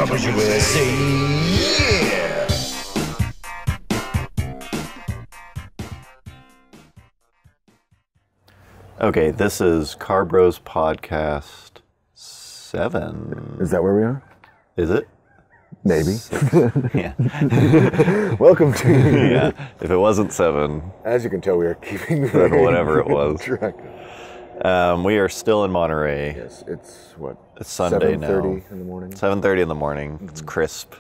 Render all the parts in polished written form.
Carbros USA, yeah! Okay, this is Carbros Podcast 7. Is that where we are? Is it? Maybe. Yeah. Welcome to... Yeah. If it wasn't 7, As you can tell, we are keeping... whatever it was. Track. We are still in Monterey. Yes, it's what? It's Sunday now. 7:30 in the morning. 7:30 in the morning. It's crisp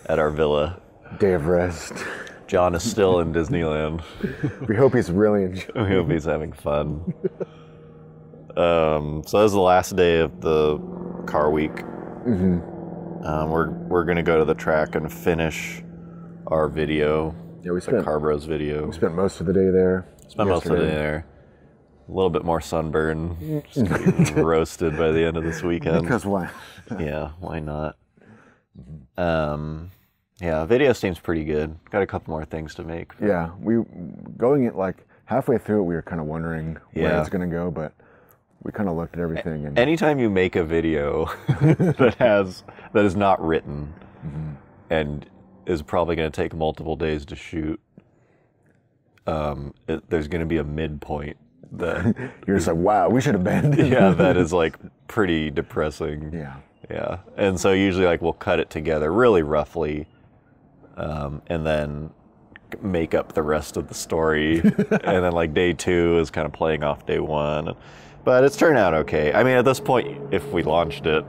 at our villa. Day of rest. John is still in Disneyland. We hope he's really enjoying. We hope he's having fun. So this is the last day of the car week. Mm-hmm. We're gonna go to the track and finish our video. Yeah, we the spent Carbros video. We spent most of the day there. Spent most of the day there. A little bit more sunburn. Just getting roasted by the end of this weekend. Because why? Yeah, why not? Yeah, video seems pretty good. Got a couple more things to make. Yeah, we going it like halfway through it, we were kind of wondering where it's going to go, but we kind of looked at everything. And anytime you make a video that is not written and is probably going to take multiple days to shoot, there's going to be a midpoint that you're just like, wow, we should have been. Yeah, that is like pretty depressing. Yeah, and so usually like we'll cut it together really roughly, and then make up the rest of the story, and then like day 2 is kind of playing off day 1. But it's turned out okay. I mean, at this point, if we launched it,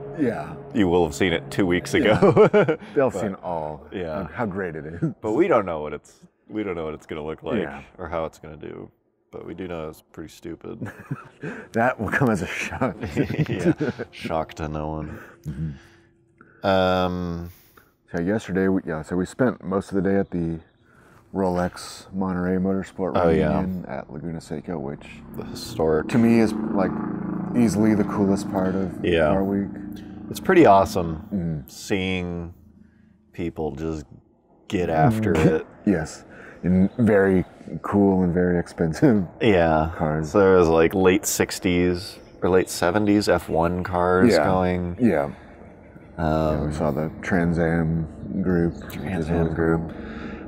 you will have seen it 2 weeks ago. Yeah. They'll have seen all. Yeah, how great it is. But we don't know what it's going to look like or how it's going to do. But we do know it's pretty stupid. That will come as a shock. Yeah, shock to no one. So yesterday, we spent most of the day at the Rolex Monterey Motorsport Reunion at Laguna Seca, which the historic to me is like easily the coolest part of our week. It's pretty awesome seeing people just get after it. Yes. In very cool and very expensive cars. So there was like late 60s or late 70s F1 cars going. Yeah. We saw the Trans Am group.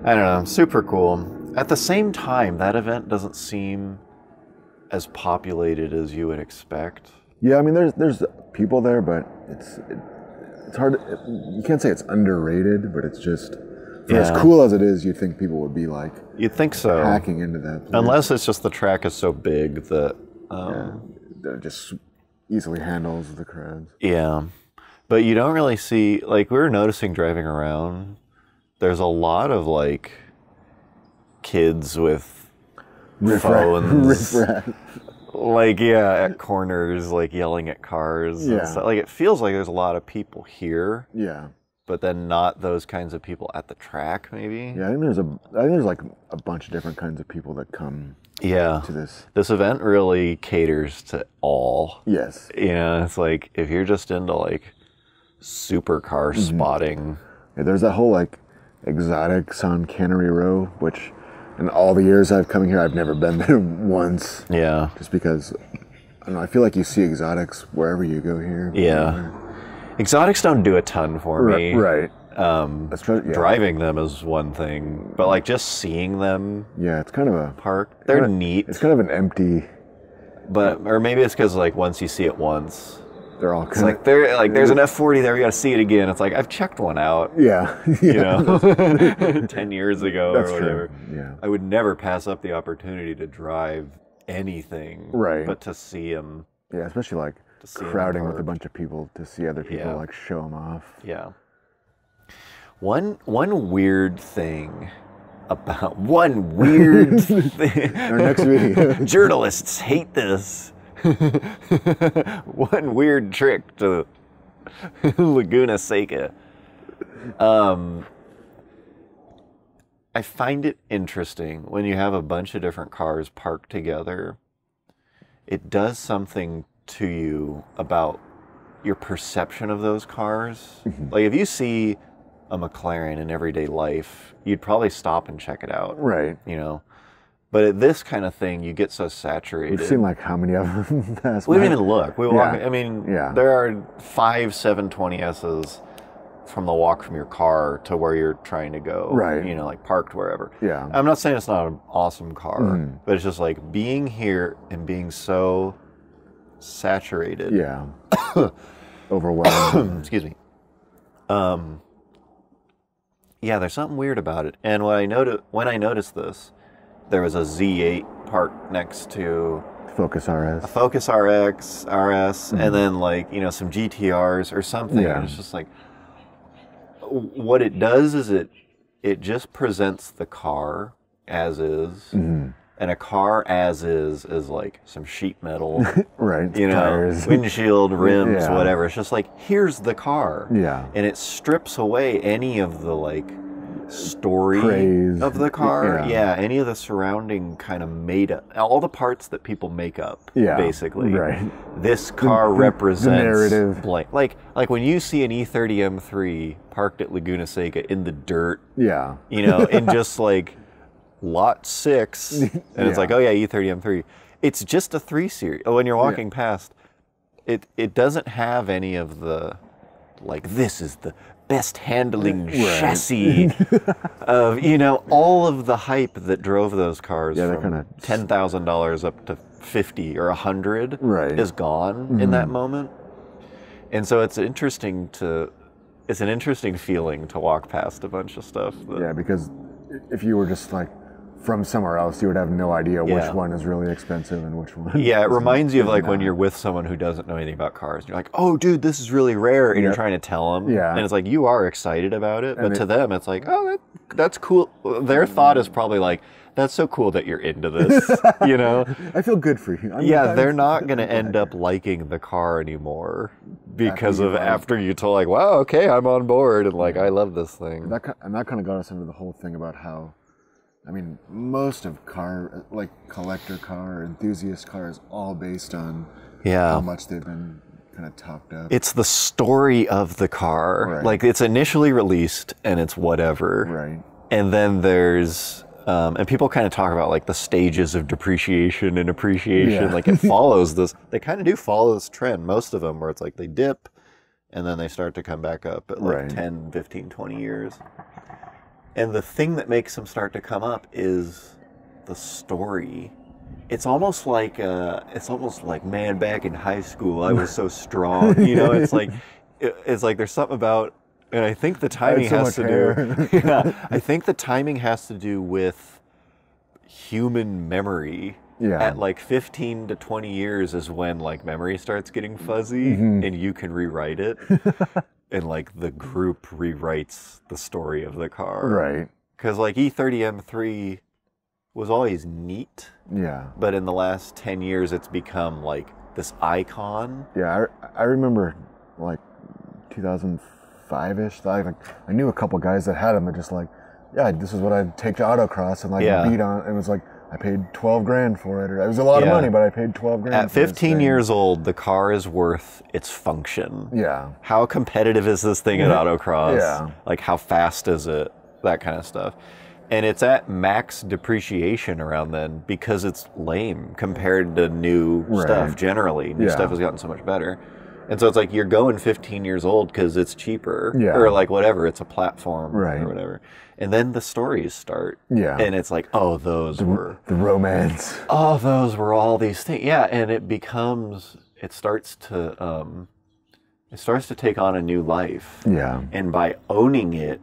I don't know, super cool. At the same time, that event doesn't seem as populated as you would expect. Yeah, I mean, there's people there, but it's hard. You can't say it's underrated, but it's just... For as cool as it is, you'd think people would be like... You'd think so. Hacking into that place. Unless it's just the track is so big that... that it just easily handles the crowds. Yeah. But you don't really see... Like, we were noticing driving around, there's a lot of, like, kids with phones. Like, at corners, like, yelling at cars. Yeah. And stuff. Like, it feels like there's a lot of people here. Yeah. But then not those kinds of people at the track, maybe. Yeah, I think there's like a bunch of different kinds of people that come to this. This event really caters to all. Yes. Yeah, it's like if you're just into like supercar spotting. Yeah, there's that whole like exotics on Cannery Row, which in all the years I've come here, I've never been there once. Yeah. Just because I don't know, I feel like you see exotics wherever you go here. Yeah. Exotics don't do a ton for me. Right. Driving them is one thing, but like just seeing them. Yeah, it's kind of a park. They're neat. It's kind of an empty. But or maybe it's because like once you see it once, they're all kind of like there's an F40 there. You got to see it again. It's like I've checked one out. Yeah. You know, 10 years ago or whatever. True. Yeah. I would never pass up the opportunity to drive anything. Right. But to see them. Yeah, especially like crowding with a bunch of people to see other people like show them off. Yeah. One weird thing about thing. Our next video. Journalists hate this. One weird trick to Laguna Seca. I find it interesting when you have a bunch of different cars parked together. It does something to you about your perception of those cars. Like if you see a McLaren in everyday life, you'd probably stop and check it out. Right. You know, but at this kind of thing, you get so saturated. We've seen like how many of them pass. We didn't even look. We walk. I mean, Yeah. there are 5 720Ss from the walk from your car to where you're trying to go. Right. You know, like parked wherever. Yeah. I'm not saying it's not an awesome car, but it's just like being here and being so saturated. Yeah. Overwhelming. Excuse me. Yeah, there's something weird about it. And when I noticed this, there was a Z8 parked next to Focus RS. a Focus RX, RS, and then like, you know, some GTRs or something. Yeah. And it's just like, what it does is it just presents the car as is. And a car as is like some sheet metal, Right. you know, Tires. windshield, rims, Yeah. whatever. It's just like, here's the car. Yeah. And it strips away any of the like story Praise. of the car. Yeah. Yeah, any of the surrounding kind of made up, all the parts that people make up, Yeah. basically. Right. This car represents the narrative. blank. Like when you see an E30 M3 parked at Laguna Seca in the dirt, Yeah. you know, in just like lot 6, and it's like, oh yeah, E30 M3. It's just a 3 Series. When you're walking past, it doesn't have any of the, like, this is the best handling chassis of, you know, all of the hype that drove those cars from $10,000 up to 50 or 100 is gone in that moment. And so it's an interesting feeling to walk past a bunch of stuff. Yeah, because if you were just like from somewhere else, you would have no idea which one is really expensive and which one. Yeah, it reminds you of like when you're with someone who doesn't know anything about cars. You're like, oh, dude, this is really rare. And you're trying to tell them. Yeah. And it's like, you are excited about it. But to them, it's like, oh, that's cool. Their thought is probably like, that's so cool that you're into this, you know? I feel good for you. They're not going to end up liking the car anymore because after you told like, wow, okay, I'm on board and like, I love this thing. And that kind of got us into the whole thing about how, I mean, most of collector car, enthusiast cars, all based on how much they've been kind of topped up. It's the story of the car. Right. Like, it's initially released and it's whatever. Right. And then there's, and people kind of talk about like the stages of depreciation and appreciation. Yeah. Like it follows this, they kind of do follow this trend, most of them, where it's like they dip and then they start to come back up at like 10, 15, 20 years. And the thing that makes them start to come up is the story. It's almost like man, back in high school, I was so strong. You know, it's like there's something about, and I think the timing has to do. Yeah, I think the timing has to do with human memory. Yeah. At like 15 to 20 years is when like memory starts getting fuzzy, and you can rewrite it. And like the group rewrites the story of the car. Right. Because like E30 M3 was always neat. Yeah. But in the last 10 years, it's become like this icon. Yeah, I remember like 2005-ish. I knew a couple guys that had them that just like, yeah, this is what I'd take to autocross and like beat on. And it was like, I paid $12,000 for it. It was a lot of money, but I paid $12,000. At 15 years old, the car is worth its function. Yeah. How competitive is this thing at autocross? Yeah. Like, how fast is it? That kind of stuff. And it's at max depreciation around then because it's lame compared to new stuff generally. New stuff has gotten so much better. And so it's like you're going 15 years old because it's cheaper. Yeah. Or like whatever, it's a platform or whatever. And then the stories start. Yeah. And it's like, oh, those were... The romance. Oh, those were all these things. Yeah, and it starts to take on a new life. Yeah. And by owning it,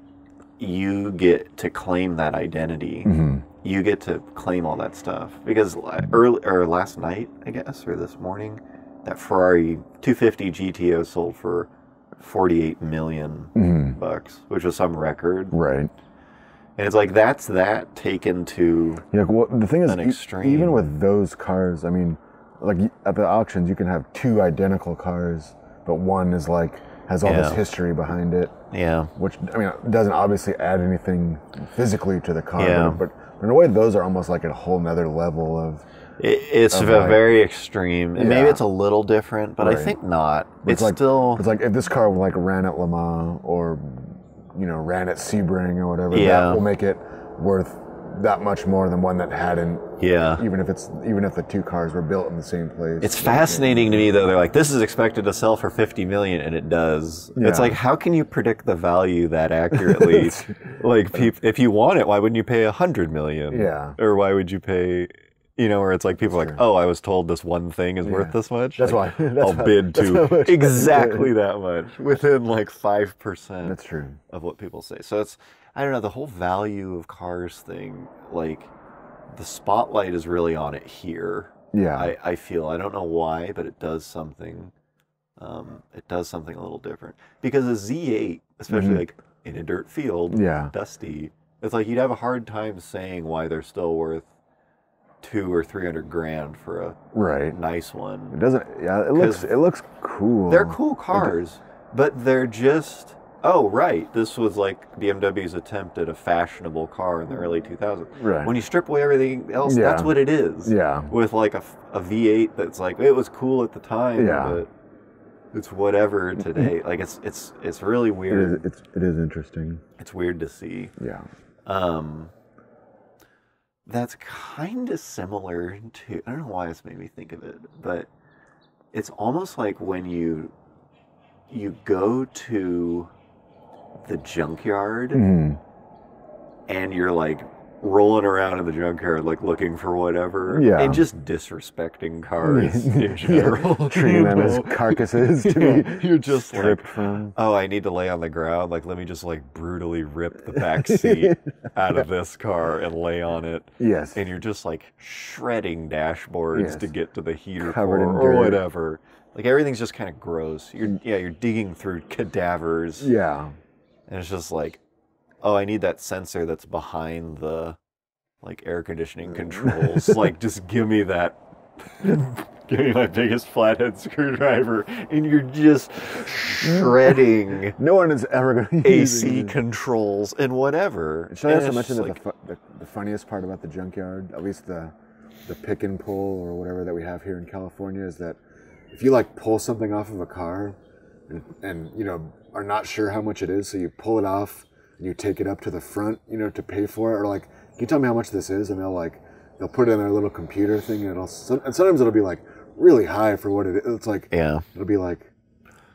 you get to claim that identity. Mm-hmm. You get to claim all that stuff. Because last night, I guess, or this morning, that Ferrari 250 GTO sold for $48 million bucks, which was some record. Right. And it's like that's that taken to the thing is, an extreme. Even with those cars, I mean, like at the auctions, you can have two identical cars, but one is like has all this history behind it. Yeah. Which, I mean, doesn't obviously add anything physically to the car, but in a way, those are almost like a whole nother level of. It's very extreme. And maybe it's a little different, but I think not. It's like, still. It's like if this car like ran at Le Mans or ran at Sebring or whatever, that will make it worth that much more than one that hadn't. Yeah. Even if the two cars were built in the same place. It's fascinating to me though. They're like, this is expected to sell for 50 million, and it does. Yeah. It's like, how can you predict the value that accurately? Like, if you want it, why wouldn't you pay 100 million? Yeah. Or why would you pay? You know, where it's like people are like, oh, I was told this one thing is worth this much. That's like, why. I'll bid to exactly that much within like 5%. That's true. Of what people say. So it's, I don't know, the whole value of cars thing, like the spotlight is really on it here. Yeah. I feel, I don't know why, but it does something. It does something a little different. Because a Z8, especially like in a dirt field, dusty, it's like you'd have a hard time saying why they're still worth $200,000 or $300,000 for a nice one. It doesn't. Yeah, it looks cool. They're cool cars, but they're just. Oh, right. This was like BMW's attempt at a fashionable car in the early 2000s. Right. When you strip away everything else, that's what it is. Yeah. With like a V8 that's like it was cool at the time, but it's whatever today. Like it's really weird. It is interesting. It's weird to see. Yeah. That's kind of similar to, I don't know why this made me think of it, but it's almost like when you go to the junkyard and you're like rolling around in the junkyard like looking for whatever and just disrespecting cars in general. Treating them as carcasses to be you're just stripped like, from. Oh, I need to lay on the ground, like let me just like brutally rip the back seat out of this car and lay on it. Yes. And you're just like shredding dashboards to get to the heater covered in or dirt. whatever. Like everything's just kind of gross. You're digging through cadavers. Yeah. And it's just like, oh, I need that sensor that's behind the like air conditioning controls. Like just give me that. Give me my biggest flathead screwdriver, and you're just shredding. No one is ever going to AC controls and whatever. Should I also mention that the funniest part about the junkyard, at least the pick and pull or whatever that we have here in California, is that if you like pull something off of a car and you know are not sure how much it is, so you pull it off and you take it up to the front, you know, to pay for it, or like, can you tell me how much this is? And they'll put it in their little computer thing, and sometimes it'll be like really high for what it is. It's like it'll be like,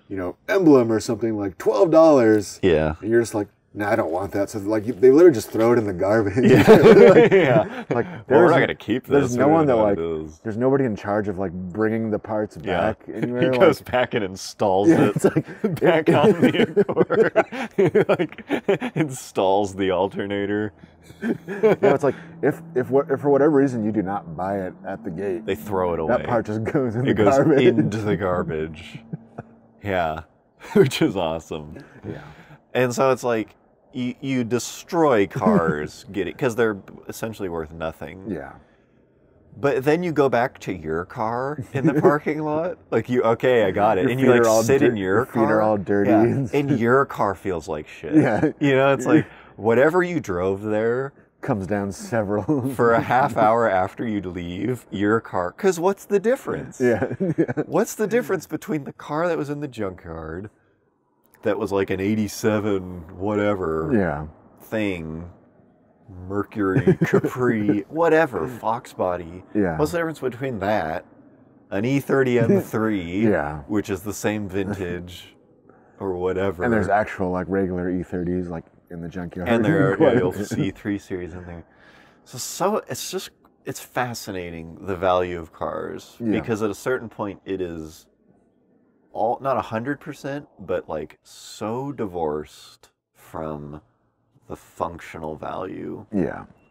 you know, emblem or something like $12. Yeah, and you're just like, nah, I don't want that. So like they literally just throw it in the garbage. Yeah, like we're not gonna keep this. There's no one that like. There's nobody in charge of like bringing the parts back anywhere. He goes back and installs it. It's like back on the Accord. He like installs the alternator. It's like if for whatever reason you do not buy it at the gate, they throw it away. That part just goes in the garbage. It goes into the garbage. Yeah, which is awesome. Yeah, and so it's like. You destroy cars because they're essentially worth nothing. Yeah. But then you go back to your car in the parking lot. Like I got it. And you like sit in your car. Your feet are all dirty. Yeah. And your car feels like shit. Yeah. You know, it's like whatever you drove there comes down several. For a half hour after you leave your car. Because what's the difference? Yeah. What's the difference between the car that was in the junkyard that was like an 87 whatever thing, Mercury, Capri, whatever, Fox body. Yeah. What's the difference between that, an E30 M3, which is the same vintage or whatever. And there's actual like regular E30s like in the junkyard. And there are you'll see 3 Series in there. So it's fascinating, the value of cars, because at a certain point it is all not 100%, but like so divorced from the functional value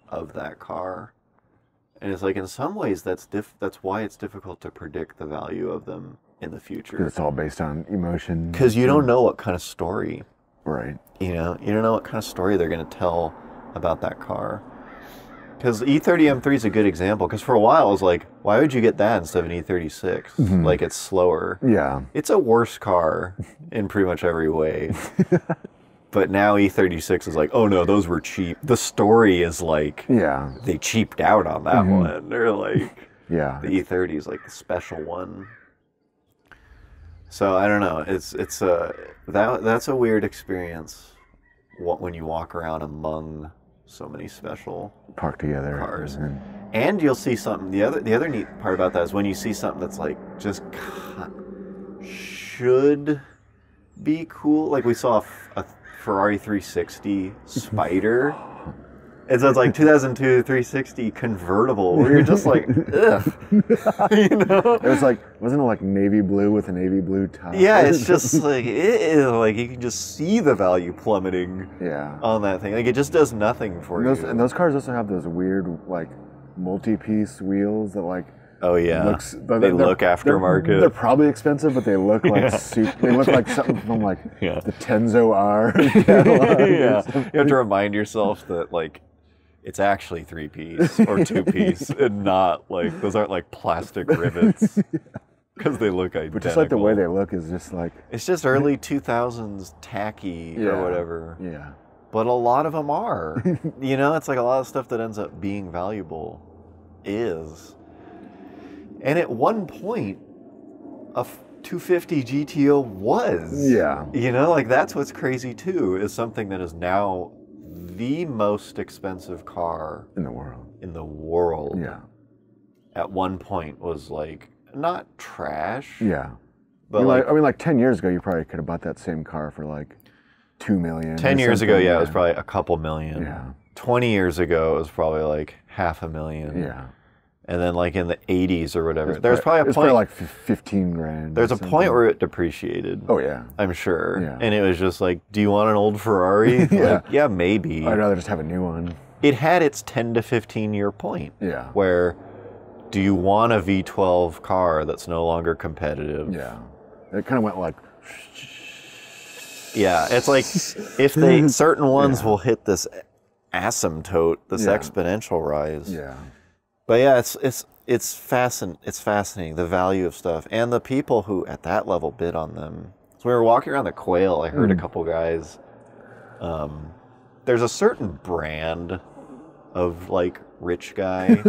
of that car. And it's like in some ways that's why it's difficult to predict the value of them in the future. 'Cause it's all based on emotion. Because you don't know what kind of story. Right. You don't know what kind of story they're going to tell about that car. Because E30 M3 is a good example. Because for a while I was like, why would you get that instead of an E36? Mm-hmm. Like it's slower. Yeah. It's a worse car in pretty much every way. But now E36 is like, oh no, those were cheap. The story is like, they cheaped out on that one. They're like, the E30 is like the special one. So I don't know. That's a weird experience when you walk around among so many special parked together cars. And you'll see something. The other neat part about that is when you see something that's like just should be cool. Like we saw a Ferrari 360 Spider. And so it's like 2002 360 convertible where you're just like, ugh. You know? Wasn't it like navy blue with a navy blue top? Yeah, it's just like, like you can just see the value plummeting on that thing. Like it just does nothing for you. And those cars also have those weird like multi-piece wheels that like, oh yeah, they look aftermarket. They're probably expensive, but they look like they look like something from like the Tenzo R. Yeah, you have to remind yourself that like it's actually 3-piece or 2-piece, and not like those aren't like plastic rivets because they look identical. But just like the way they look is just like it's just early 2000s tacky or whatever. Yeah, but a lot of them are. You know, it's like a lot of stuff that ends up being valuable is. And at one point, a 250 GTO was. Yeah. You know, like that's what's crazy too, is something that is now the most expensive car in the world. Yeah. At one point was like, not trash. Yeah. But like 10 years ago, you probably could have bought that same car for like $2 million. 10 years ago, it was probably a couple million. Yeah. 20 years ago, it was probably like $500,000. Yeah. And then like in the 80s or whatever, there's probably a point. It's probably like 15 grand. There's a point where it depreciated. Oh yeah. I'm sure. Yeah. And it was just like, do you want an old Ferrari? Like, yeah, maybe. I'd rather just have a new one. It had its 10 to 15 year point. Yeah. Where do you want a V12 car that's no longer competitive? Yeah. It kind of went like. Yeah, it's like if they certain ones will hit this asymptote, this exponential rise. Yeah. But yeah, it's fascinating, the value of stuff and the people who at that level bid on them. So we were walking around the Quail, I heard a couple guys. There's a certain brand of like rich guy,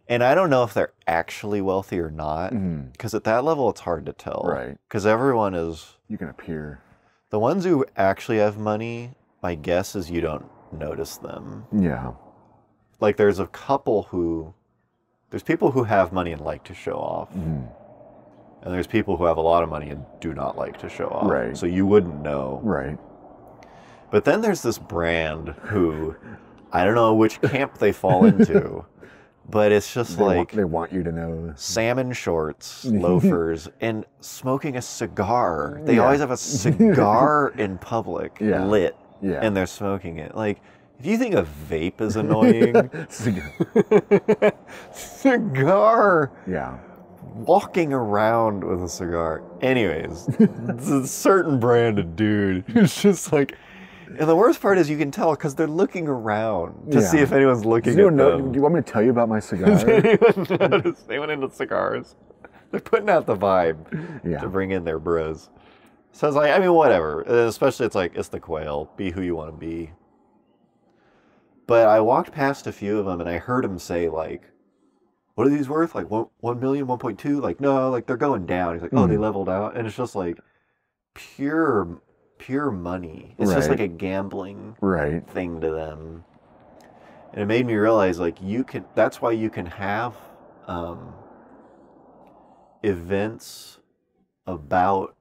and I don't know if they're actually wealthy or not, because at that level it's hard to tell. Right. Because everyone is. You can appear. The ones who actually have money, my guess is you don't notice them. Yeah. Like there's people who have money and like to show off. And there's people who have a lot of money and do not like to show off. Right. So you wouldn't know. Right. But then there's this brand who, I don't know which camp they fall into, but it's just they want you to know. Salmon shorts, loafers, and smoking a cigar. They always have a cigar in public, lit, and they're smoking it. Like, if you think a vape is annoying, cigar. Yeah. Walking around with a cigar. Anyways, it's a certain brand of dude who's just like, and the worst part is you can tell because they're looking around to see if anyone's looking at them. Do you want me to tell you about my cigar? Does anyone notice? Anyone into cigars? They're putting out the vibe to bring in their bros. So it's like, I mean, whatever. Especially it's like, it's the Quail. Be who you want to be. But I walked past a few of them and I heard them say like, what are these worth? Like 1 million, 1.2? Like, no, like they're going down. He's like, oh, they leveled out. And it's just like pure money. It's just like a gambling thing to them. And it made me realize like that's why you can have events about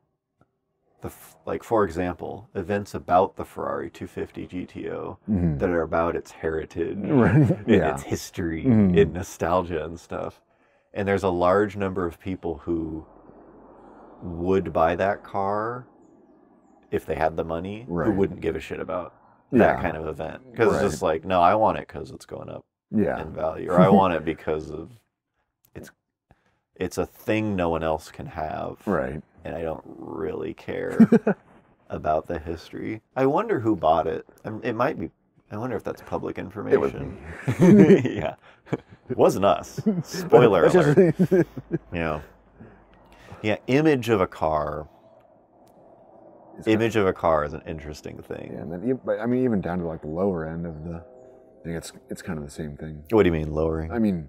like, for example, events about the Ferrari 250 GTO that are about its heritage and its history and nostalgia and stuff. And there's a large number of people who would buy that car if they had the money, who wouldn't give a shit about that kind of event. Because it's just like, no, I want it because it's going up in value. Or I want it because of it's a thing no one else can have. Right. And I don't really care about the history. I wonder who bought it. It might be. I wonder if that's public information. It would be. Yeah. It wasn't us. Spoiler alert. Yeah. Yeah, image of a car. Image of a car is an interesting thing. Yeah, and then, I mean, even down to like the lower end of the, I think it's kind of the same thing. What do you mean lowering? I mean,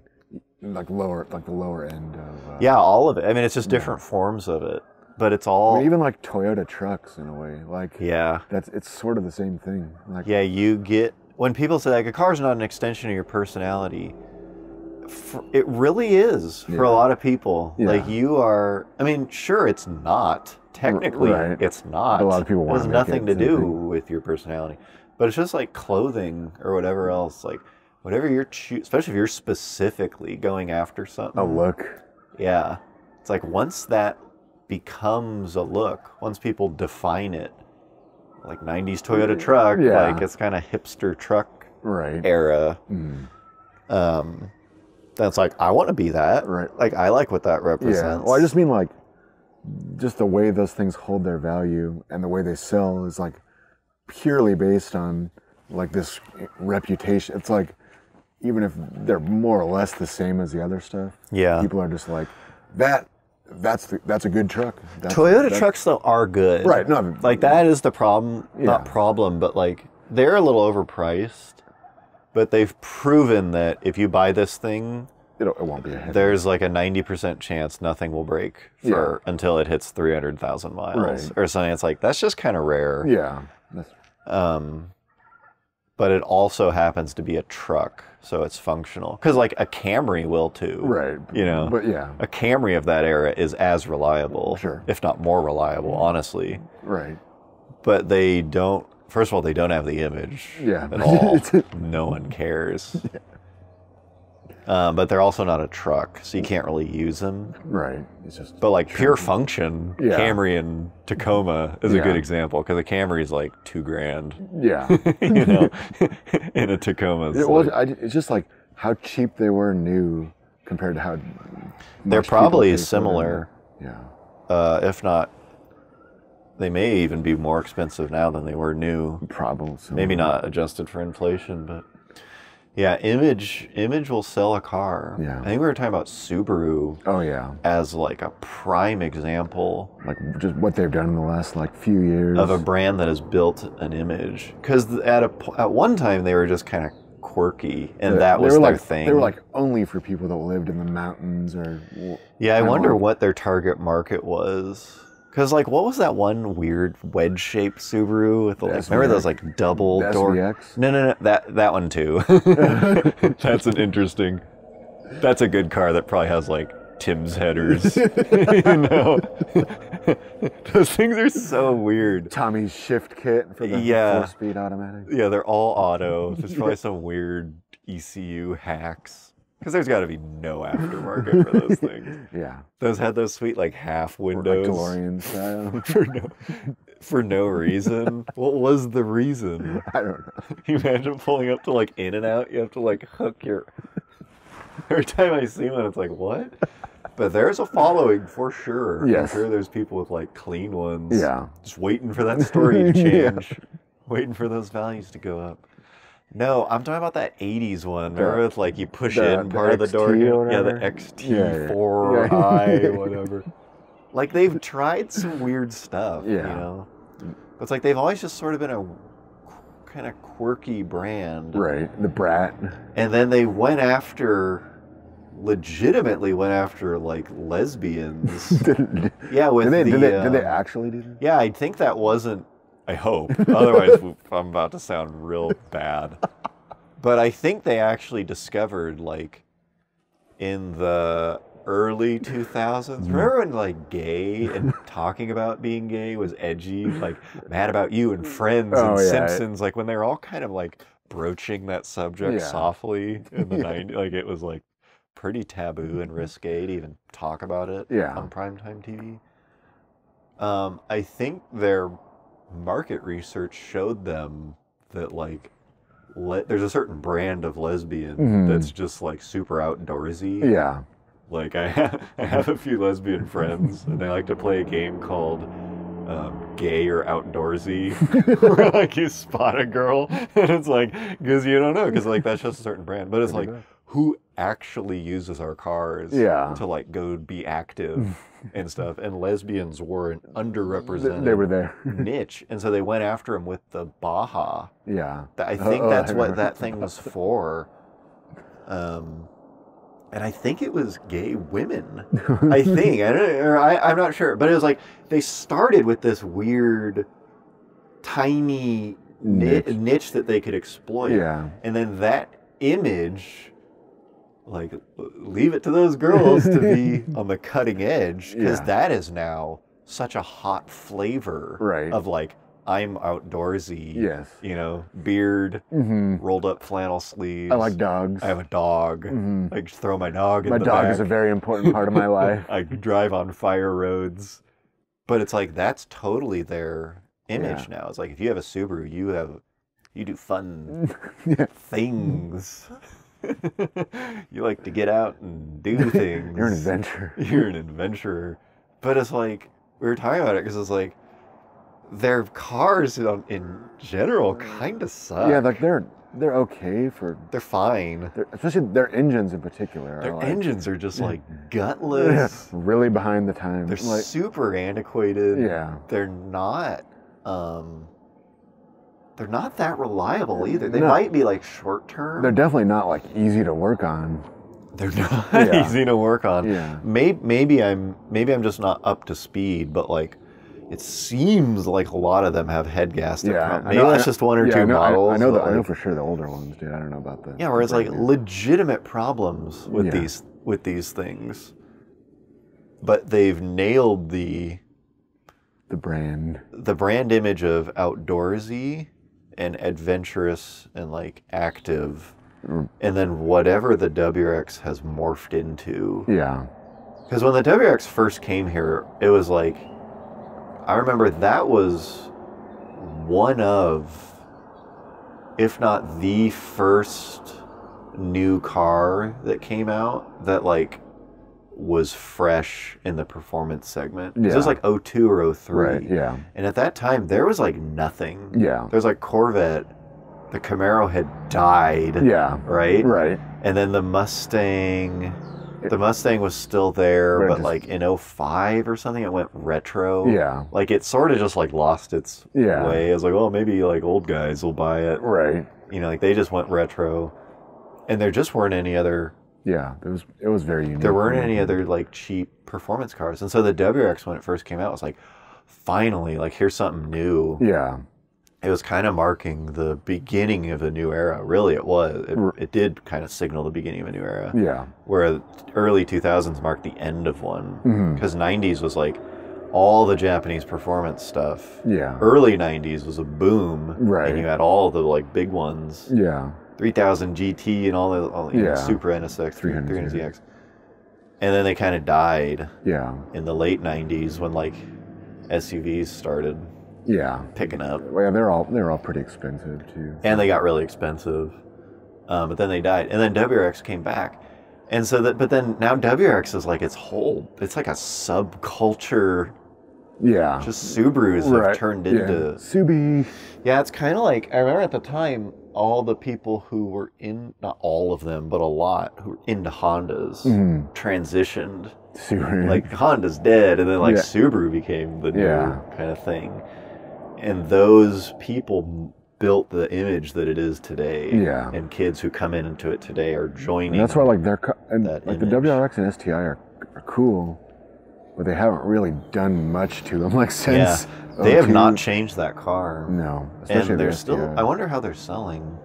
like the lower end of. Yeah, all of it. I mean, it's just different forms of it, but it's all. I mean, even like Toyota trucks in a way, like. Yeah. It's sort of the same thing. Like. Yeah, you get when people say like a car's not an extension of your personality, it really is for a lot of people. Yeah. Like you are, I mean, sure, it's not. Technically, it's not. But a lot of people want it has nothing to do with your personality. But it's just like clothing or whatever else. Like whatever you're especially if you're specifically going after something. A look. Yeah. It's like once that becomes a look, once people define it, like 90s Toyota truck, like it's kind of hipster truck era. That's like, I want to be that. Right. Like, I like what that represents. Yeah. Well, I just mean like, just the way those things hold their value and the way they sell is like purely based on like this reputation. It's like, even if they're more or less the same as the other stuff, people are just like, that's a good truck. Toyota trucks though are good. Right. No, like that is the problem, not problem, but like they're a little overpriced, but they've proven that if you buy this thing, it won't be a hit. There's like a 90% chance nothing will break until it hits 300,000 miles or something. It's like, that's just kind of rare. Yeah. But it also happens to be a truck, so it's functional. Because like a Camry will too. Right. You know? But yeah. A Camry of that era is as reliable. Sure. If not more reliable, honestly. Right. But they don't, first of all, they don't have the image at all. No one cares. But they're also not a truck, so you can't really use them. Right. It's just. But like pure function, Camry and Tacoma is a good example because a Camry is like $2,000. Yeah. You know, and a Tacoma. It's just like how cheap they were new compared to how. They're probably similar. Yeah. If not, they may even be more expensive now than they were new. Probably. Maybe not adjusted for inflation, but. Yeah, image will sell a car. Yeah. I think we were talking about Subaru. Oh yeah. As like a prime example. Like just what they've done in the last like few years. Of a brand that has built an image. Because at one time they were just kind of quirky, and that was their thing. They were like only for people that lived in the mountains or. Yeah, I wonder what their target market was. Because, like, what was that one weird wedge-shaped Subaru with the, like, remember those, like, double door? SVX? No, that one, too. That's that's a good car that probably has, like, Tim's headers. You know? Those things are so weird. Tommy's shift kit for the 4-speed automatic. Yeah, they're all auto. There's probably some weird ECU hacks. Because there's got to be no aftermarket for those things. Yeah. Those had those sweet, like, half windows. Like DeLorean style. for no reason. What was the reason? I don't know. You imagine pulling up to, like, In-N-Out? You have to, like, hook your... Every time I see one, it's like, what? But there's a following for sure. Yes. I'm sure there's people with, like, clean ones. Yeah. Just waiting for that story to change. Waiting for those values to go up. No, I'm talking about that 80s one. Remember, with, like, you push in part of the door? Yeah, the XT4i, whatever. Like, they've tried some weird stuff, you know? It's like they've always just sort of been a kind of quirky brand. Right, the brat. And then they legitimately went after, like, lesbians. Yeah, with did they actually do that? Yeah, I think that wasn't... I hope. Otherwise, I'm about to sound real bad. But I think they actually discovered, like, in the early 2000s. Remember when, like, gay and talking about being gay was edgy? Like, Mad About You and Friends and Simpsons. Like, when they were all kind of, like, broaching that subject softly in the 90s. Like, it was, like, pretty taboo and risque to even talk about it on primetime TV. I think their... market research showed them that, like, there's a certain brand of lesbian that's just, like, super outdoorsy. Yeah. Like, I have a few lesbian friends, and they like to play a game called Gay or Outdoorsy, where, like, you spot a girl, and it's like, because you don't know, because, like, that's just a certain brand. But it's like, who actually uses our cars to, like, go be active and stuff? And lesbians were an underrepresented they were there. niche, and so they went after them with the Baja. Yeah, I think that's what that thing was for. And I think it was gay women. I think I'm not sure, but it was like they started with this weird, tiny niche that they could exploit. Yeah. And then that image, like, leave it to those girls to be on the cutting edge, because that is now such a hot flavor of like, I'm outdoorsy. Yes. You know, beard, rolled up flannel sleeves. I like dogs. I have a dog. I just throw my dog in the back. My dog is a very important part of my life. I drive on fire roads. But it's like, that's totally their image now. It's like, if you have a Subaru, you do fun things. You like to get out and do things. You're an adventurer. You're an adventurer. But it's like, we were talking about it because it's like, their cars in general kind of suck. Yeah, like they're okay for... They're fine. Especially their engines in particular. Their engines are just like gutless. Really behind the times. They're like, super antiquated. Yeah. They're not that reliable either. They might be like short term. They're definitely not like easy to work on. They're not easy to work on. Yeah. Maybe I'm just not up to speed, but like, it seems like a lot of them have head gasket problems. Maybe that's just one or two models. I know for sure the older ones did. I don't know about the... Yeah, where it's like legitimate problems with these things. But they've nailed the brand image of outdoorsy and adventurous and like active. And then whatever the WRX has morphed into. Yeah. Because when the WRX first came here, it was like, I remember that was one of, if not the first new car that came out that like was fresh in the performance segment. It was like 02 or 03. Right, yeah. And at that time, there was like nothing. Yeah. There was like Corvette. The Camaro had died. Yeah. Right? Right. And then the Mustang... The Mustang was still there, but like in 05 or something, it went retro. Yeah. Like it sort of just like lost its way. It was like, well, maybe like old guys will buy it. Right. You know, like they just went retro. And there just weren't any other... Yeah, it was very unique. There weren't any other like cheap performance cars. And so the WRX, when it first came out, was like, finally, like here's something new. Yeah. It was kind of marking the beginning of a new era. Really, it was. It did kind of signal the beginning of a new era. Yeah. Where early 2000s marked the end of one. Because 90s was like all the Japanese performance stuff. Yeah. Early 90s was a boom. Right. And you had all the like big ones. Yeah. 3000 GT and all the Super NSX, 300ZX. And then they kind of died. Yeah. In the late 90s when like SUVs started. Yeah, picking up. Well, yeah, they're all pretty expensive too. And they got really expensive, but then they died. And then WRX came back, and so but then now WRX is like it's like a subculture. Yeah, just Subarus have turned into Subi. Yeah, it's kind of like, I remember at the time, all the people who were not all of them, but a lot who were into Hondas transitioned. Subaru. Like Honda's dead, and then like Subaru became the new kind of thing. And those people built the image that it is today. Yeah. And kids who come into it today are joining. And that's why like the WRX and STI are cool, but they haven't really done much to them like since. Yeah. They have not changed that car. No. And they're still, I wonder how they're selling.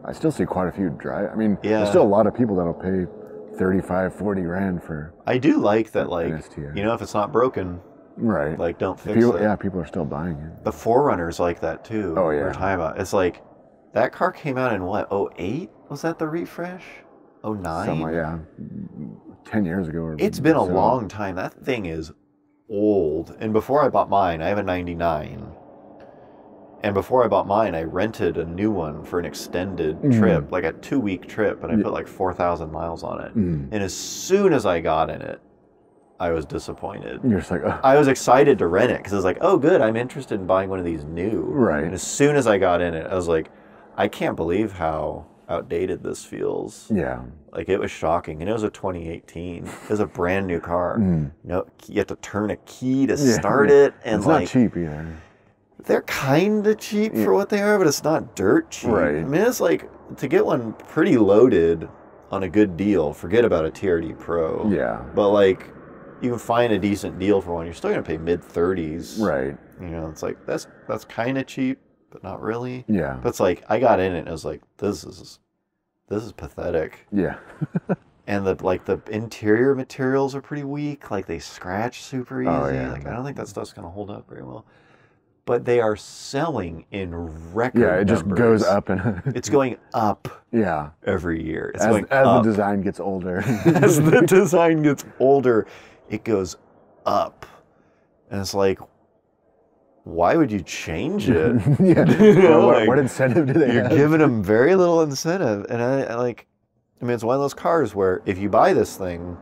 I still see quite a few drive. I mean, there's still a lot of people that'll pay 35, 40 grand for. I do like that, like, you know, if it's not broken, right? Like, don't fix it. Yeah, people are still buying it. The 4Runner's like that too. Oh yeah. We're talking about. It's like that car came out in what? 08? Was that the refresh? 09? Something like, yeah. 10 years ago. Or it's been a long time. That thing is old. And before I bought mine, I have a 99. And before I bought mine, I rented a new one for an extended trip, like a 2-week trip, and I put like 4,000 miles on it. And as soon as I got in it, I was disappointed. You're just like, ugh. I was excited to rent it because I was like, oh, good, I'm interested in buying one of these new. Right. And as soon as I got in it, I was like, I can't believe how outdated this feels. Yeah. Like, it was shocking. And it was a 2018. It was a brand new car. No, you have to turn a key to start it. And it's not cheap either. They're kind of cheap for what they are, but it's not dirt cheap. Right. I mean, it's like, to get one pretty loaded on a good deal, forget about a TRD Pro. Yeah. But, like, you can find a decent deal for one. You're still going to pay mid-30s. Right. You know, it's like, that's kind of cheap. but not really. Yeah. But it's like, I got in it and I was like, this is pathetic. Yeah. And the interior materials are pretty weak. Like, they scratch super easy. Oh, yeah. Like, I don't think that stuff's going to hold up very well. But they are selling in record numbers. Yeah, it just goes up. And it's going up yeah. every year. It's as going up. the design gets older. As the design gets older, it goes up. And it's like, why would you change it? Yeah. You know, what incentive do they You're have? giving them very little incentive. And I mean, it's one of those cars where if you buy this thing,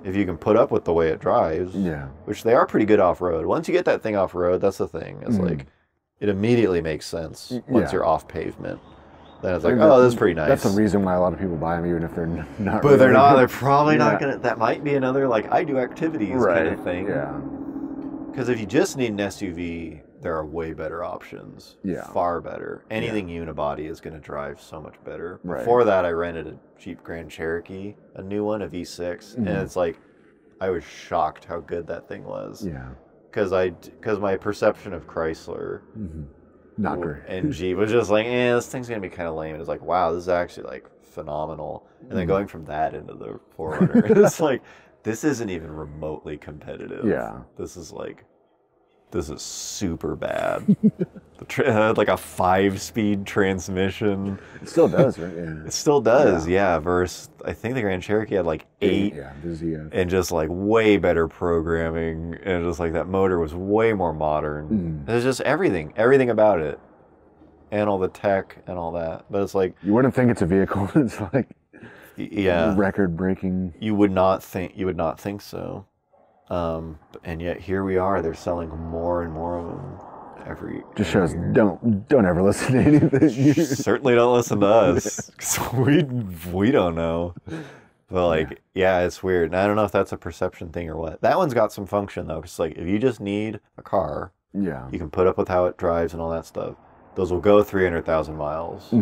if you can put up with the way it drives, Yeah. which they are pretty good off-road. Once you get that thing off-road, that's the thing. It's like, it immediately makes sense once you're off pavement. Then it's like, oh, this is pretty nice. That's the reason why a lot of people buy them, even if they're not. But they're not. They're probably not going to. That might be another, like, I do activities kind of thing. Yeah. Because if you just need an SUV, there are way better options. Yeah. Far better. Anything unibody is going to drive so much better. Right. Before that, I rented a Jeep Grand Cherokee, a new one, a V6. And it's like, I was shocked how good that thing was. Yeah. Because my perception of Chrysler Not great. and Jeep was just like, this thing's going to be kind of lame. It's like, wow, this is actually like phenomenal. And then going from that into the 4Runner, it's like, this isn't even remotely competitive. Yeah. This is super bad. Like a 5-speed transmission. It still does, right? Yeah. It still does, yeah. Versus, I think the Grand Cherokee had like 8. Yeah, the ZF. And just like way better programming. And just like that motor was way more modern. It's just everything about it. And all the tech and all that. But it's like, You wouldn't think it's a vehicle. It's like record breaking. You would not think so. And yet here we are. They're selling more and more of them every Shows year. don't ever listen to anything. Certainly don't listen to us, 'cause we don't know. But like, yeah, it's weird. And I don't know if that's a perception thing or what. That one's got some function though, because like if you just need a car, Yeah. you can put up with how it drives and all that stuff. Those will go 300,000 miles,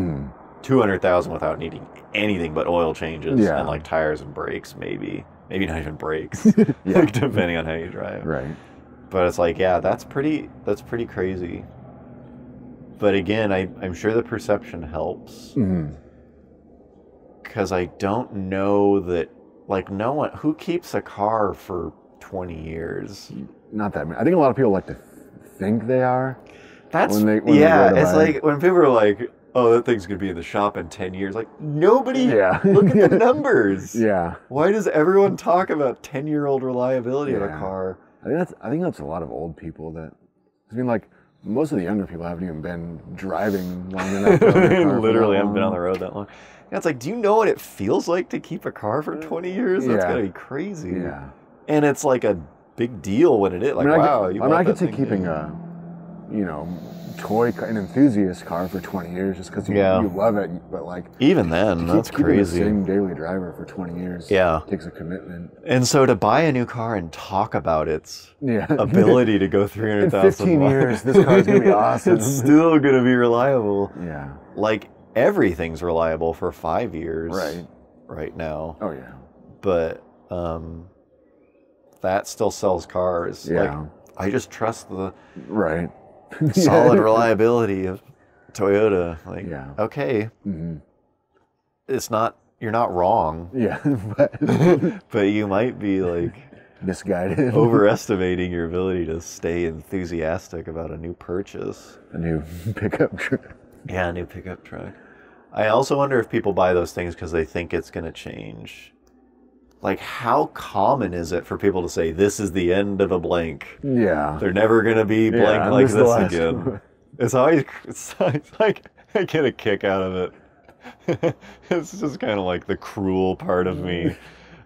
200,000 without needing anything but oil changes and like tires and brakes, maybe not even brakes, like, depending on how you drive. Right. But it's like, yeah, that's pretty crazy. But again, I'm sure the perception helps. Because I don't know that, like, no one, who keeps a car for 20 years? Not that many. I think a lot of people like to think they are. That's, when they it's like, when people are like, oh, that thing's going to be in the shop in 10 years. Like, nobody, look at the numbers. Yeah. Why does everyone talk about 10-year-old reliability of a car? I think that's a lot of old people that, I mean, like, most of the younger people haven't even been driving long enough. Literally haven't been on the road that long. Yeah, it's like, do you know what it feels like to keep a car for 20 years? That's got to be crazy. Yeah. And it's like a big deal when it is. Like, I could see keeping a, an enthusiast car for 20 years just because you love it, but like even then, that's crazy. The same daily driver for 20 years takes a commitment. And so to buy a new car and talk about its ability to go 300,000 in 15 years, this car's gonna be awesome. It's still gonna be reliable. Yeah, like everything's reliable for 5 years. Right now. Oh yeah. But that still sells cars. Yeah. Like, I just trust the solid reliability of Toyota. Like, okay, it's not, you're not wrong. Yeah, but you might be like misguided, overestimating your ability to stay enthusiastic about a new purchase. A new pickup truck. Yeah, a new pickup truck. I also wonder if people buy those things because they think it's going to change. Like, how common is it for people to say, this is the end of a blank? Yeah. They're never going to be blank like this again. It's always like, I get a kick out of it. It's just kind of like the cruel part of me.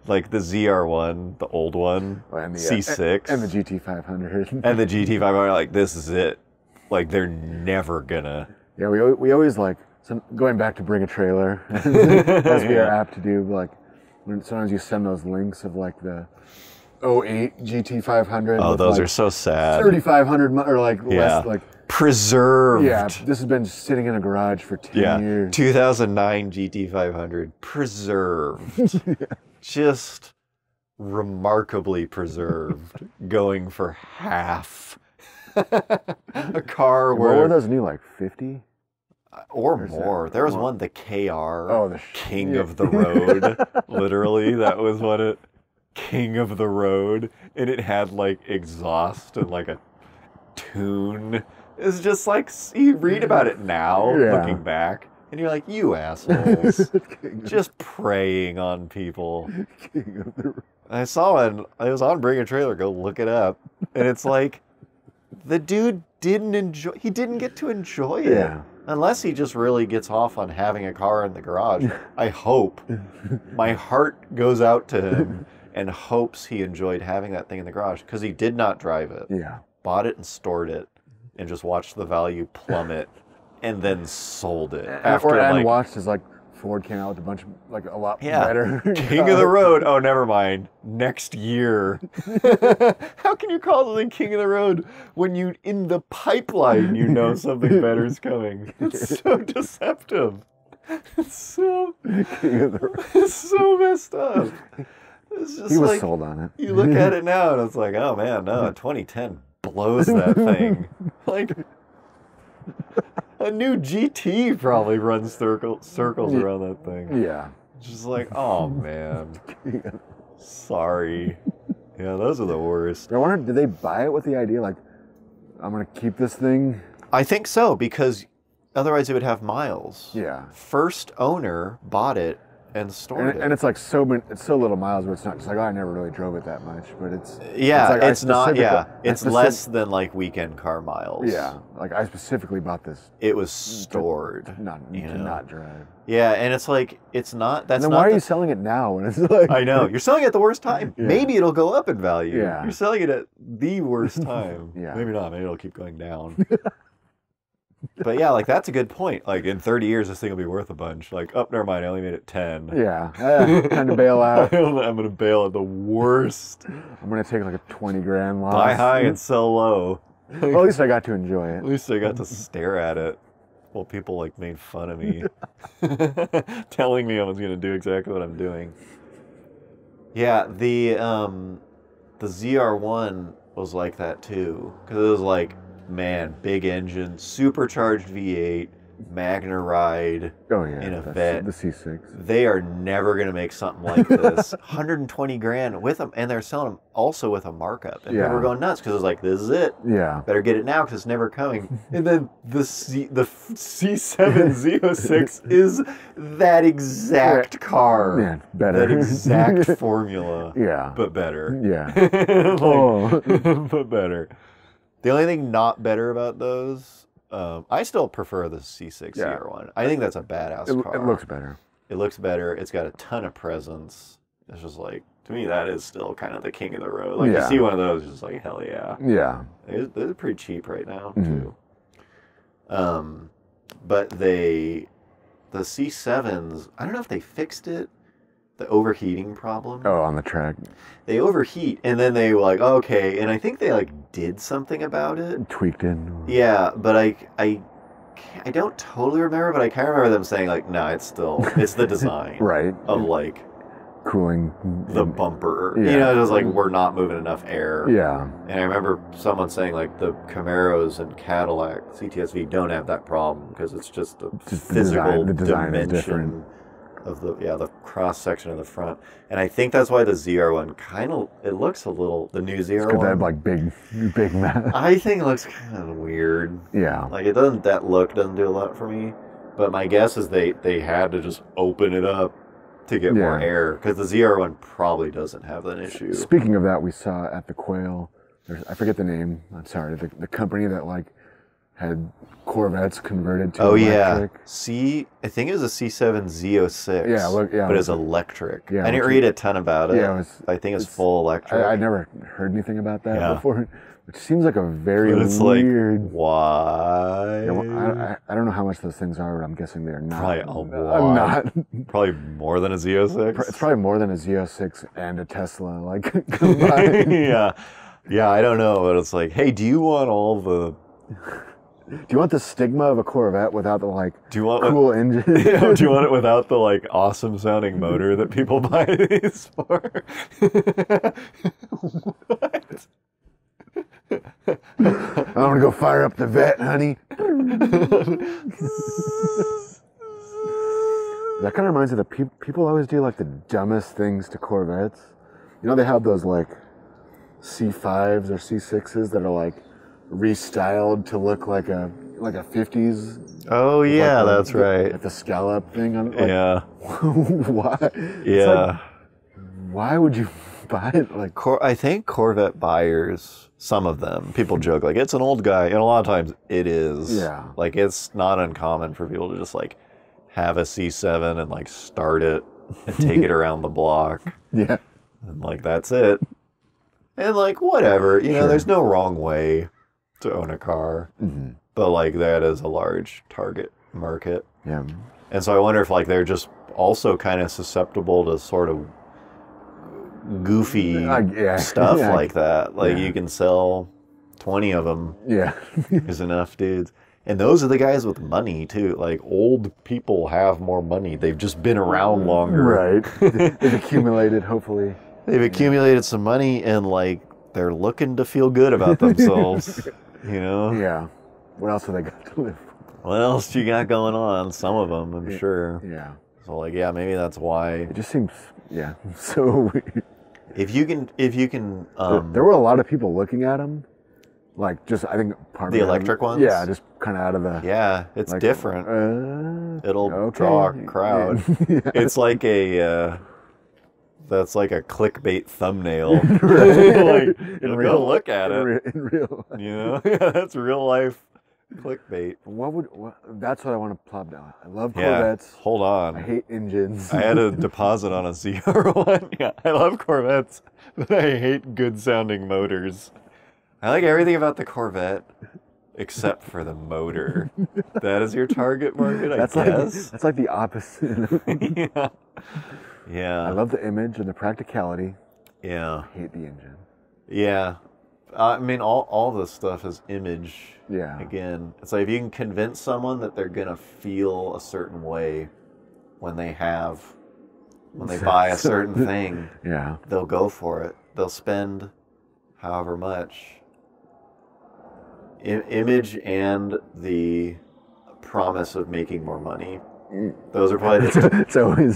Like the ZR1, the old one, and the C6. And the GT500. And the GT500, like, this is it. Like, they're never gonna. Yeah, we always like, going back to bring a trailer, as we are apt to do, like, sometimes you send those links of like the 08 GT500. Oh, those are so sad. 3,500 or like less, like preserved. Yeah, this has been sitting in a garage for 10 years. 2009 GT500 preserved. Just remarkably preserved, going for half. A car What where... were those new, like 50? Or more. There was one, the KR, the King of the Road. Literally, that was what it... King of the Road. And it had, like, exhaust and, like, a tune. It's just like, you read about it now, looking back, and you're like, you assholes. Just preying on people. King of the Road. I saw one, it was on Bring a Trailer, go look it up. And it's like, the dude he didn't get to enjoy it. Yeah. Unless he just really gets off on having a car in the garage. I hope. My heart goes out to him and hopes he enjoyed having that thing in the garage. Because he did not drive it. Yeah. Bought it and stored it. And just watched the value plummet. And then sold it. And watched as, like, Ford came out with a bunch of, like, a lot better. King of the Road. Oh, never mind. Next year. How can you call something King of the Road when you, in the pipeline, you know something better is coming? It's so deceptive. It's so... King of the Road. It's so messed up. It's just he was like, sold on it. You look at it now and it's like, oh man, no, 2010 blows that thing. Like... A new GT probably runs circles around that thing. Yeah. Just like, oh man. Sorry. Yeah, those are the worst. I wonder, did they buy it with the idea, like, I'm going to keep this thing? I think so, because otherwise it would have miles. Yeah. First owner bought it and stored it. And it's like it's so little miles where it's not just like, oh, I never really drove it that much, but it's... Yeah, like it's not, it's less than like weekend car miles. Yeah, like I specifically bought this. It was stored. To not drive. Yeah, and it's like, it's not, that's and then not... why are you selling it now when it's like... I know, you're selling it at the worst time. Yeah. Maybe it'll go up in value. Yeah. You're selling it at the worst time. Yeah. Maybe not, maybe it'll keep going down. But yeah, like that's a good point. Like in 30 years, this thing will be worth a bunch. Like, oh, never mind, I only made it 10. Yeah, time to bail out. I'm going to bail at the worst. I'm going to take like a 20 grand loss. Buy high and sell low. Well, at least I got to enjoy it. At least I got to stare at it while people like made fun of me. Telling me I was going to do exactly what I'm doing. Yeah, the ZR1 was like that too. Because it was like, man, big engine, supercharged V8, Magna Ride in a vet. The C6. They are never going to make something like this. 120 grand with them, and they're selling them also with a markup. And people were going nuts because it was like, this is it. Yeah. Better get it now because it's never coming. And then the C7 Z06 is that exact car. Yeah, better. That exact formula. Yeah. But better. Yeah. But better. The only thing not better about those, I still prefer the C6 ZR1. I think that's a badass car. It looks better. It looks better. It's got a ton of presence. It's just like, to me, that is still kind of the king of the road. Like, you see one of those, it's just like, hell yeah. Yeah. They're pretty cheap right now, too. But the C7s, I don't know if they fixed it. The overheating problem. Oh, on the track. They overheat, and then they were like, okay, and I think they like did something about it. Tweaked it. Yeah, but I don't totally remember, but I kind of remember them saying like, no, it's the design. Right. Of like cooling the bumper. Yeah. You know, it was like, we're not moving enough air. Yeah. And I remember someone saying like the Camaros and Cadillac CTSV don't have that problem because it's just a physical the design dimension. Is different. Of the cross section of the front, and I think that's why the ZR1 kind of looks a little, the new ZR1. Because they have like big mass. I think it looks kind of weird. Yeah. Like that look doesn't do a lot for me. But my guess is they had to just open it up to get more air because the ZR1 probably doesn't have that issue. Speaking of that, we saw at the Quail. I forget the name. I'm sorry. The company that like had Corvettes converted to electric. I think it was a C7 Z06. Yeah, but it's electric. Yeah, I didn't read a ton about it. Yeah, I think it's full electric. I never heard anything about that before. Which seems like a very weird. Like, why? I don't know how much those things are, but I'm guessing they're not. Probably a lot. Probably more than a Z06. It's probably more than a Z06 and a Tesla, like combined. Yeah. I don't know, but it's like, hey, do you want all the? Do you want the stigma of a Corvette without the cool engine? Do you want it without the like awesome sounding motor that people buy these for? What? I'm gonna go fire up the vet, honey. That kind of reminds me that people always do like the dumbest things to Corvettes. You know, they have those like C5s or C6s that are like restyled to look like a 50s. Oh yeah, like that's right. Like the scallop thing on. Like, yeah. Why? Yeah. Why would you buy it? Like, I think Corvette buyers, some of them, people joke like it's an old guy, and a lot of times it is. Yeah. Like it's not uncommon for people to just like have a C7 and like start it and take it around the block. Yeah. And like that's it. And like whatever, you know, there's no wrong way to own a car. Mm-hmm. But like that is a large target market. Yeah. And so I wonder if like they're just also kind of susceptible to sort of goofy stuff like that. Like you can sell 20 of them. Yeah. is enough dudes. And those are the guys with money too. Like old people have more money. They've just been around longer. Right. They've accumulated, hopefully. They've accumulated some money and like they're looking to feel good about themselves. You know? Yeah. What else have they got to live for? What else you got going on? Some of them, I'm sure. Yeah. So like, yeah, maybe that's why. It just seems, so weird. If you can, there were a lot of people looking at them. Like, just, I think part the of electric ones? Yeah, just kind of out of the... Yeah, it's like, different. It'll draw a crowd. Yeah. It's like that's like a clickbait thumbnail. Like, in real, go look at it. In real life. You know? Yeah, that's real life clickbait. That's what I want to plop down. I love Corvettes. Yeah, hold on. I hate engines. I had a deposit on a ZR1. Yeah, I love Corvettes, but I hate good-sounding motors. I like everything about the Corvette except for the motor. That is your target market, I guess. That's like the opposite. Yeah. Yeah. I love the image and the practicality. Yeah. I hate the engine. Yeah. I mean, all this stuff is image. Yeah. Again, it's like if you can convince someone that they're going to feel a certain way when they buy a certain thing, they'll go for it. They'll spend however much. Image and the promise of making more money. Those are probably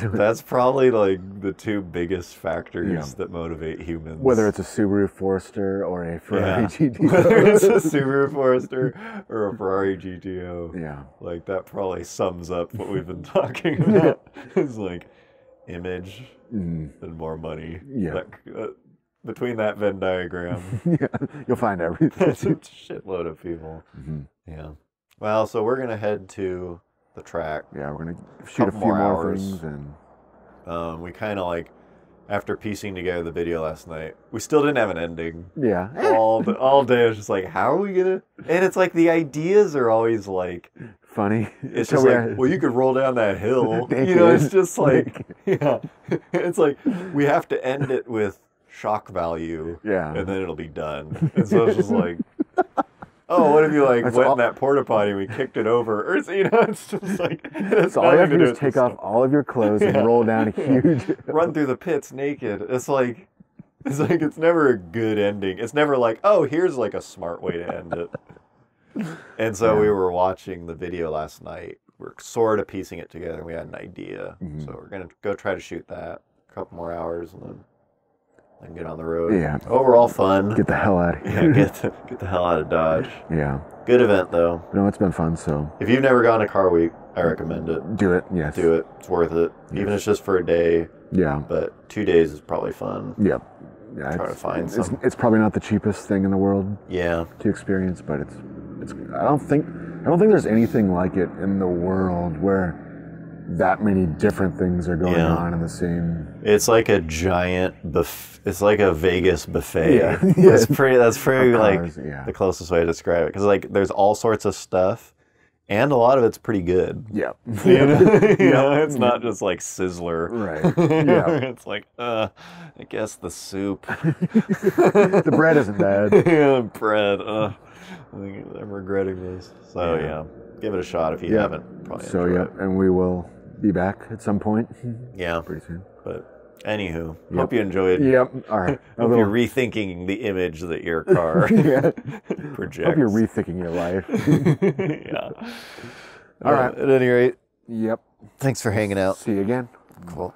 that's probably like the two biggest factors that motivate humans. Whether it's a Subaru Forester or a Ferrari GTO. Whether it's a Subaru Forester or a Ferrari GTO. Yeah. Like that probably sums up what we've been talking about. It's like image and more money. Yeah. Between that Venn diagram. You'll find everything. That's a shitload of people. Mm-hmm. Yeah. Well, so we're going to head to the track. Yeah, we're going to shoot a few more things. And we kind of like, after piecing together the video last night, we still didn't have an ending. Yeah. All day I was just like, how are we going to... And it's like the ideas are always like... Funny. It's just like, well, you could roll down that hill. You know, it's just like... Yeah. It's like, we have to end it with shock value, and then it'll be done. And so it's just like, oh, what if you like went in that porta potty and we kicked it over, or you know, it's just like so all you have to do is take off all of your clothes and roll down a huge run through the pits naked. It's like it's never a good ending. It's never like, oh, here's like a smart way to end it. And so we were watching the video last night. We're sort of piecing it together. We had an idea, so we're gonna go try to shoot that a couple more hours and then get on the road. Yeah. Overall fun. Get the hell out of here. Yeah, get the hell out of Dodge. Yeah. Good event though. No, it's been fun. So if you've never gone to Car Week, I recommend it. Do it. Yes. Do it. It's worth it. Yes. Even if it's just for a day. Yeah. But 2 days is probably fun. Yep. Yeah. Try to find some. It's probably not the cheapest thing in the world. Yeah. To experience, but it's. I don't think there's anything like it in the world where that many different things are going on in the same. It's like a giant buffet. It's like a Vegas buffet. Yeah. That's pretty like the closest way to describe it. Because like there's all sorts of stuff, and a lot of it's pretty good. Yeah. You know, it's not just like Sizzler. Right. Yeah. It's like, I guess the soup. The bread isn't bad. Yeah, bread. I'm regretting this. So yeah, give it a shot if you haven't. Probably and we will be back at some point. Yeah. Pretty soon. But Anywho, hope you enjoyed. Yep. All right. Hope you're rethinking the image that your car projects. Hope you're rethinking your life. Yeah. All right. At any rate, Yep. thanks for hanging out. See you again. Cool.